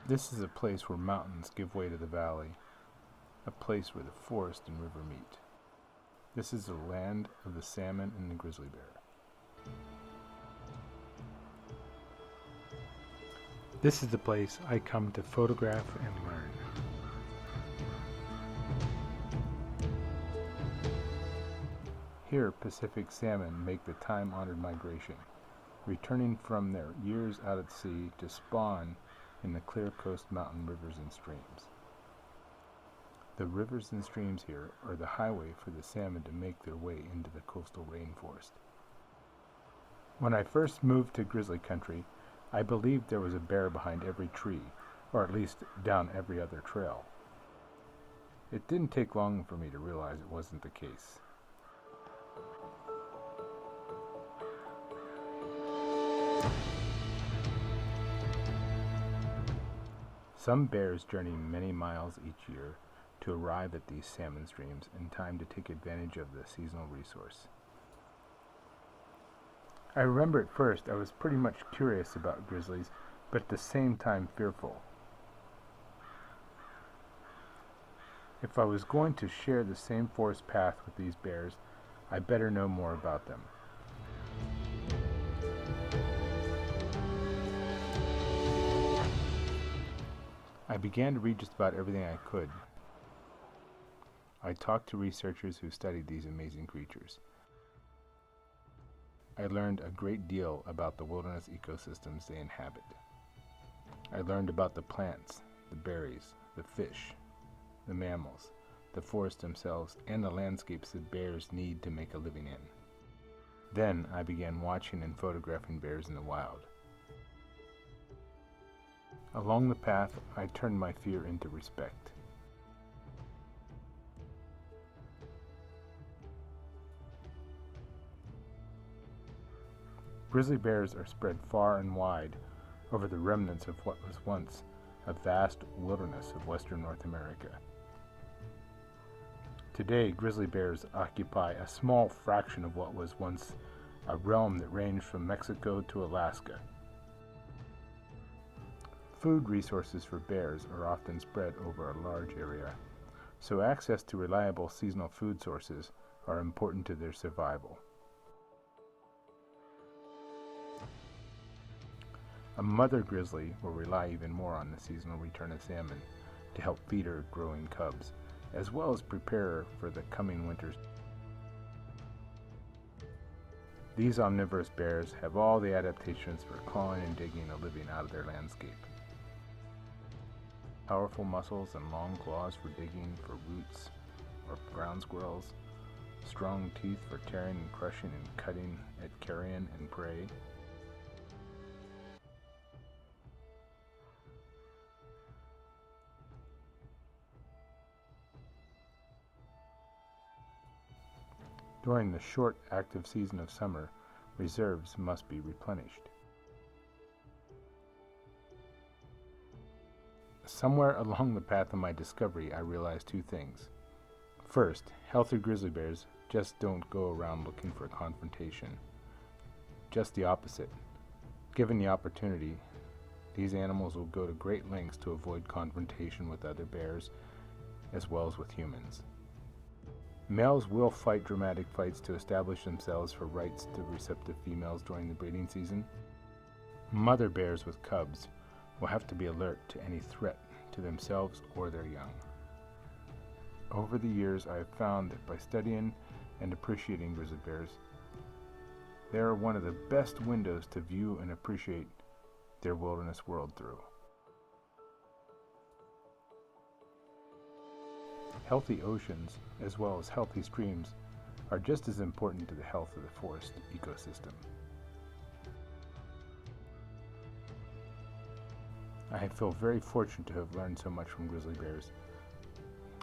This is a place where mountains give way to the valley, a place where the forest and river meet. This is the land of the salmon and the grizzly bear. This is the place I come to photograph and learn. Here, Pacific salmon make the time-honored migration, returning from their years out at sea to spawn in the clear coast mountain rivers and streams. The rivers and streams here are the highway for the salmon to make their way into the coastal rainforest. When I first moved to grizzly country, I believed there was a bear behind every tree, or at least down every other trail. It didn't take long for me to realize it wasn't the case. Some bears journey many miles each year to arrive at these salmon streams in time to take advantage of the seasonal resource. I remember at first I was pretty much curious about grizzlies, but at the same time fearful. If I was going to share the same forest path with these bears, I better know more about them. I began to read just about everything I could. I talked to researchers who studied these amazing creatures. I learned a great deal about the wilderness ecosystems they inhabit. I learned about the plants, the berries, the fish, the mammals, the forests themselves, and the landscapes that bears need to make a living in. Then I began watching and photographing bears in the wild. Along the path, I turned my fear into respect. Grizzly bears are spread far and wide over the remnants of what was once a vast wilderness of western North America. Today, grizzly bears occupy a small fraction of what was once a realm that ranged from Mexico to Alaska. Food resources for bears are often spread over a large area, so access to reliable seasonal food sources are important to their survival. A mother grizzly will rely even more on the seasonal return of salmon to help feed her growing cubs, as well as prepare her for the coming winters. These omnivorous bears have all the adaptations for clawing and digging a living out of their landscape. Powerful muscles and long claws for digging for roots or ground squirrels, strong teeth for tearing and crushing and cutting at carrion and prey. During the short active season of summer, reserves must be replenished. Somewhere along the path of my discovery, I realized two things. First, healthy grizzly bears just don't go around looking for confrontation. Just the opposite. Given the opportunity, these animals will go to great lengths to avoid confrontation with other bears, as well as with humans. Males will fight dramatic fights to establish themselves for rights to receptive females during the breeding season. Mother bears with cubs will have to be alert to any threat to themselves or their young. Over the years, I have found that by studying and appreciating grizzly bears, they are one of the best windows to view and appreciate their wilderness world through. Healthy oceans, as well as healthy streams, are just as important to the health of the forest ecosystem. I feel very fortunate to have learned so much from grizzly bears.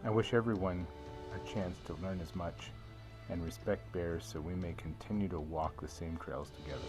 I wish everyone a chance to learn as much and respect bears so we may continue to walk the same trails together.